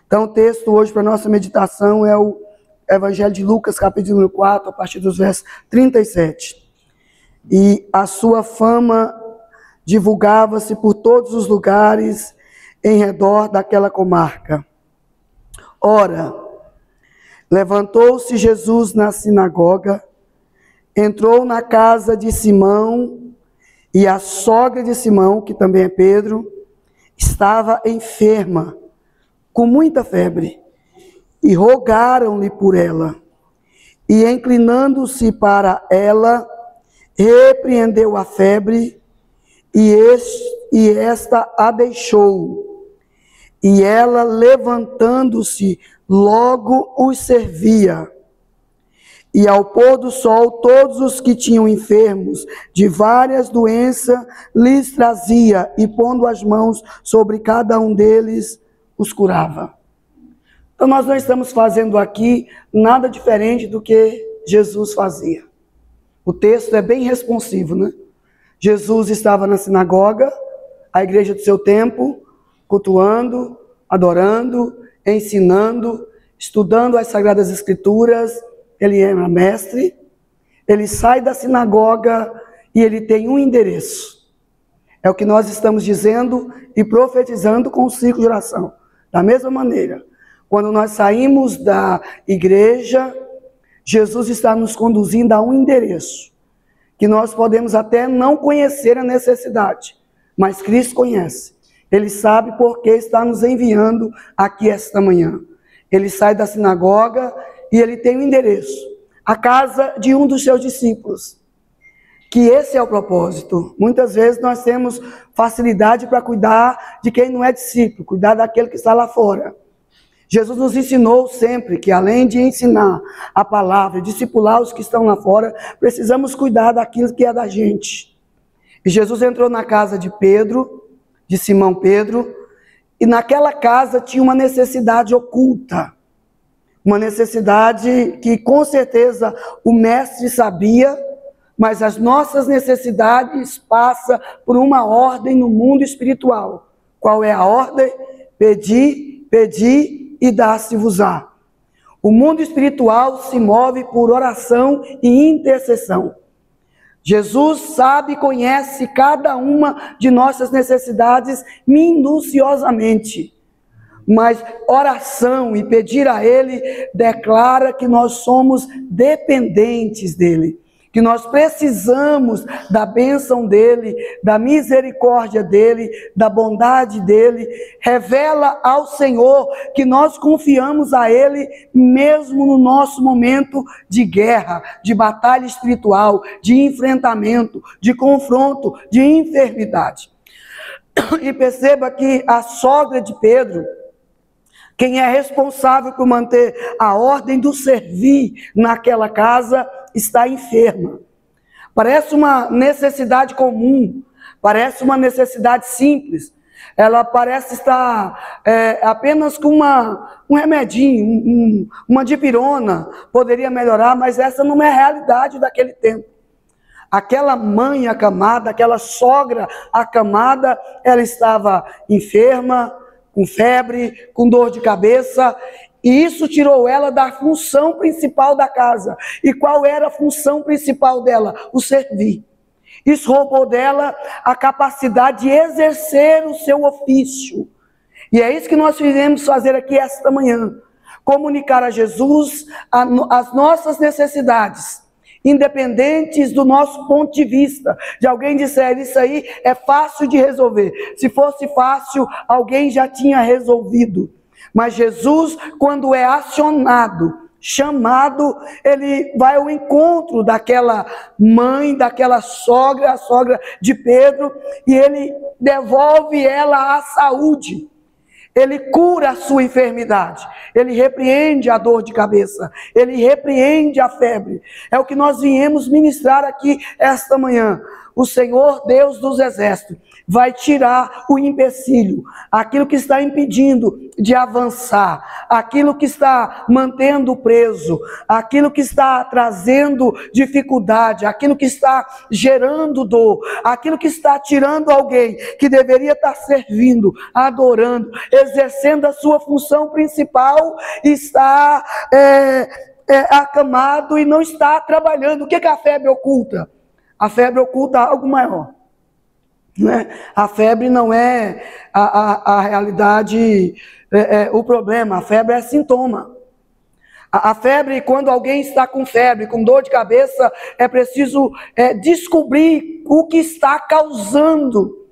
Então, o texto hoje para nossa meditação é o Evangelho de Lucas, capítulo 4, a partir dos versos 37. E a sua fama divulgava-se por todos os lugares em redor daquela comarca. Ora, levantou-se Jesus na sinagoga, entrou na casa de Simão, e a sogra de Simão, que também é Pedro, estava enferma, com muita febre, e rogaram-lhe por ela. E inclinando-se para ela, repreendeu a febre, e esta a deixou. E ela, levantando-se, logo os servia. E ao pôr do sol, todos os que tinham enfermos de várias doenças lhes trazia, e pondo as mãos sobre cada um deles, os curava. Então nós não estamos fazendo aqui nada diferente do que Jesus fazia. O texto é bem responsivo, né? Jesus estava na sinagoga, a igreja do seu tempo, cultuando, adorando, ensinando, estudando as Sagradas Escrituras. Ele era mestre, ele sai da sinagoga e ele tem um endereço. É o que nós estamos dizendo e profetizando com o ciclo de oração. Da mesma maneira, quando nós saímos da igreja, Jesus está nos conduzindo a um endereço, que nós podemos até não conhecer a necessidade, mas Cristo conhece. Ele sabe por que está nos enviando aqui esta manhã. Ele sai da sinagoga e ele tem um endereço, a casa de um dos seus discípulos. Que esse é o propósito. Muitas vezes nós temos facilidade para cuidar de quem não é discípulo, cuidar daquele que está lá fora. Jesus nos ensinou sempre que, além de ensinar a palavra, discipular os que estão lá fora, precisamos cuidar daquilo que é da gente. E Jesus entrou na casa de Pedro, de Simão Pedro, e naquela casa tinha uma necessidade oculta. Uma necessidade que com certeza o mestre sabia, mas as nossas necessidades passam por uma ordem no mundo espiritual. Qual é a ordem? Pedi, pedi e dá-se-vos-á. O mundo espiritual se move por oração e intercessão. Jesus sabe e conhece cada uma de nossas necessidades minuciosamente. Mas oração e pedir a Ele declara que nós somos dependentes dEle, que nós precisamos da bênção dEle, da misericórdia dEle, da bondade dEle. Revela ao Senhor que nós confiamos a Ele mesmo no nosso momento de guerra, de batalha espiritual, de enfrentamento, de confronto, de enfermidade. E perceba que a sogra de Pedro, quem é responsável por manter a ordem do servir naquela casa, está enferma. Parece uma necessidade comum, parece uma necessidade simples. Ela parece estar apenas com um remedinho, uma dipirona, poderia melhorar, mas essa não é a realidade daquele tempo. Aquela mãe acamada, aquela sogra acamada, ela estava enferma, com febre, com dor de cabeça, e isso tirou ela da função principal da casa. E qual era a função principal dela? O servir. Isso roubou dela a capacidade de exercer o seu ofício. E é isso que nós iremos fazer aqui esta manhã. Comunicar a Jesus as nossas necessidades, independentes do nosso ponto de vista. De alguém disser, isso aí é fácil de resolver. Se fosse fácil, alguém já tinha resolvido. Mas Jesus, quando é acionado, chamado, ele vai ao encontro daquela mãe, daquela sogra, a sogra de Pedro, e ele devolve ela à saúde. Ele cura a sua enfermidade. Ele repreende a dor de cabeça, Ele repreende a febre. É o que nós viemos ministrar aqui esta manhã. O Senhor Deus dos Exércitos vai tirar o empecilho, aquilo que está impedindo de avançar, aquilo que está mantendo preso, aquilo que está trazendo dificuldade, aquilo que está gerando dor, aquilo que está tirando alguém que deveria estar servindo, adorando, exercendo a sua função principal, está acamado e não está trabalhando. O que a febre oculta? A febre oculta algo maior. Né? A febre não é a realidade, o problema. A febre é sintoma. A febre, quando alguém está com febre, com dor de cabeça, é preciso descobrir o que está causando.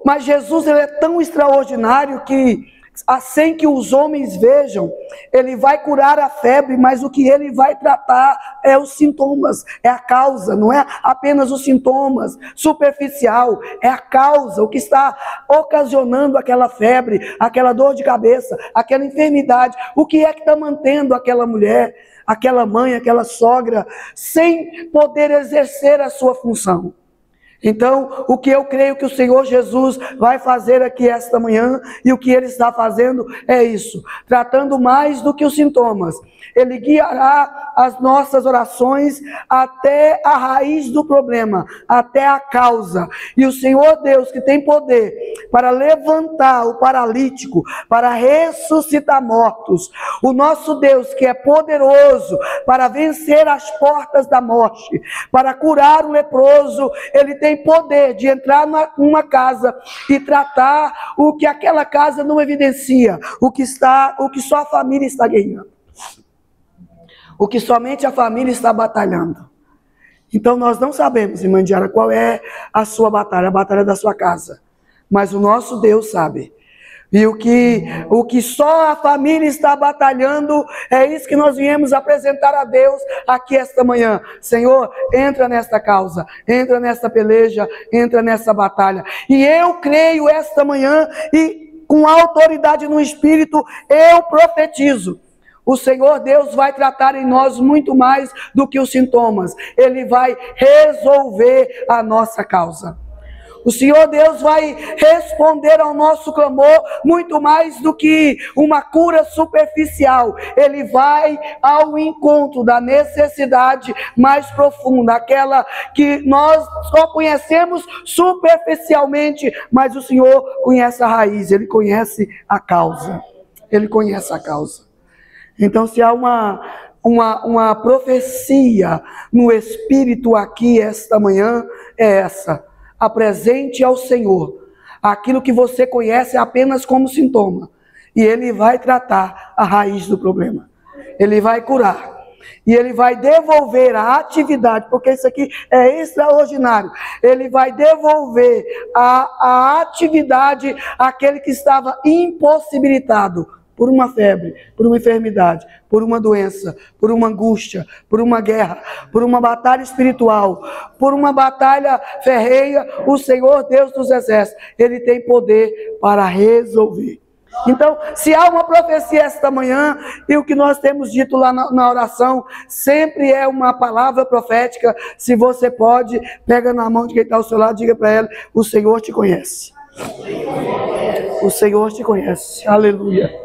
Mas Jesus, ele é tão extraordinário que, sem que os homens vejam, ele vai curar a febre, mas o que ele vai tratar é os sintomas, é a causa, não é apenas os sintomas superficial, é a causa, o que está ocasionando aquela febre, aquela dor de cabeça, aquela enfermidade, o que é que está mantendo aquela mulher, aquela mãe, aquela sogra, sem poder exercer a sua função. Então, o que eu creio que o Senhor Jesus vai fazer aqui esta manhã, e o que Ele está fazendo é isso, tratando mais do que os sintomas. Ele guiará as nossas orações até a raiz do problema, até a causa. E o Senhor Deus, que tem poder para levantar o paralítico, para ressuscitar mortos, o nosso Deus que é poderoso para vencer as portas da morte, para curar o leproso, Ele tem poder de entrar numa casa e tratar o que aquela casa não evidencia, o que só a família está ganhando, o que somente a família está batalhando. Então nós não sabemos, irmã Diara, qual é a sua batalha, a batalha da sua casa, mas o nosso Deus sabe. E o que só a família está batalhando, é isso que nós viemos apresentar a Deus aqui esta manhã. Senhor, entra nesta causa, entra nesta peleja, entra nessa batalha. E eu creio esta manhã, e com autoridade no Espírito, eu profetizo. O Senhor Deus vai tratar em nós muito mais do que os sintomas. Ele vai resolver a nossa causa. O Senhor Deus vai responder ao nosso clamor muito mais do que uma cura superficial. Ele vai ao encontro da necessidade mais profunda, aquela que nós só conhecemos superficialmente, mas o Senhor conhece a raiz, Ele conhece a causa. Ele conhece a causa. Então, se há uma profecia no Espírito aqui esta manhã, é essa. Apresente ao Senhor aquilo que você conhece apenas como sintoma, e Ele vai tratar a raiz do problema. Ele vai curar, e Ele vai devolver a atividade, porque isso aqui é extraordinário. Ele vai devolver a atividade àquele que estava impossibilitado por uma febre, por uma enfermidade, por uma doença, por uma angústia, por uma guerra, por uma batalha espiritual, por uma batalha ferrenha. O Senhor Deus dos Exércitos, Ele tem poder para resolver. Então, se há uma profecia esta manhã, e o que nós temos dito lá na oração, sempre é uma palavra profética. Se você pode, pega na mão de quem está ao seu lado, diga para ela: o Senhor te conhece. O Senhor te conhece. Aleluia.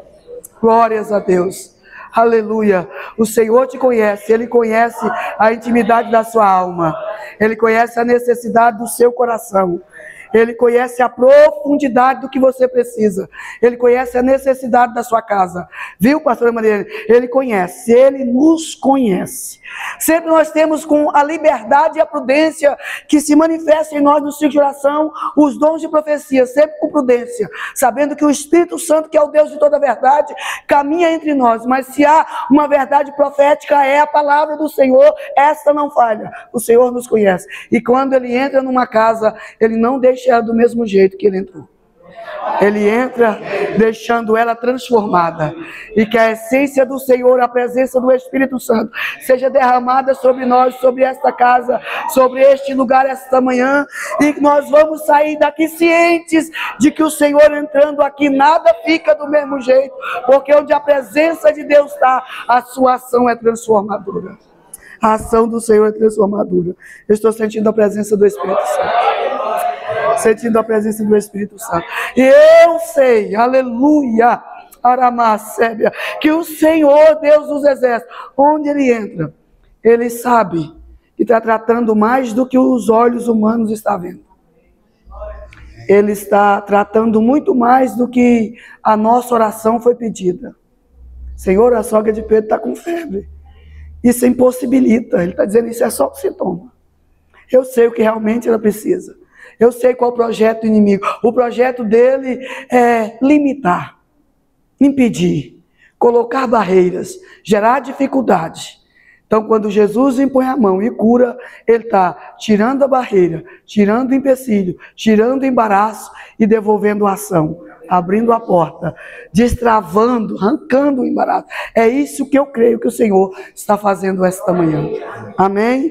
Glórias a Deus, aleluia. O Senhor te conhece, Ele conhece a intimidade da sua alma, Ele conhece a necessidade do seu coração, Ele conhece a profundidade do que você precisa, Ele conhece a necessidade da sua casa. Viu, pastora Maria? Ele conhece, Ele nos conhece. Sempre nós temos, com a liberdade e a prudência que se manifesta em nós no ciclo de oração, os dons de profecia, sempre com prudência, sabendo que o Espírito Santo, que é o Deus de toda a verdade, caminha entre nós. Mas se há uma verdade profética, é a palavra do Senhor, esta não falha. O Senhor nos conhece, e quando Ele entra numa casa, Ele não deixa ela do mesmo jeito que Ele entrou. Ele entra deixando ela transformada. E que a essência do Senhor, a presença do Espírito Santo, seja derramada sobre nós, sobre esta casa, sobre este lugar esta manhã. E que nós vamos sair daqui cientes de que o Senhor entrando aqui, nada fica do mesmo jeito. Porque onde a presença de Deus está, a sua ação é transformadora. A ação do Senhor é transformadora. Eu estou sentindo a presença do Espírito Santo. Sentindo a presença do Espírito Santo. E eu sei, aleluia, Aramacébia, que o Senhor, Deus dos exércitos, onde Ele entra, Ele sabe que está tratando mais do que os olhos humanos estão vendo. Ele está tratando muito mais do que a nossa oração foi pedida. Senhor, a sogra de Pedro está com febre. Isso impossibilita. Ele está dizendo, isso é só o sintoma. Eu sei o que realmente ela precisa. Eu sei qual é o projeto do inimigo. O projeto dele é limitar, impedir, colocar barreiras, gerar dificuldade. Então, quando Jesus impõe a mão e cura, ele está tirando a barreira, tirando o empecilho, tirando o embaraço e devolvendo a ação, abrindo a porta, destravando, arrancando o embaraço. É isso que eu creio que o Senhor está fazendo esta manhã. Amém?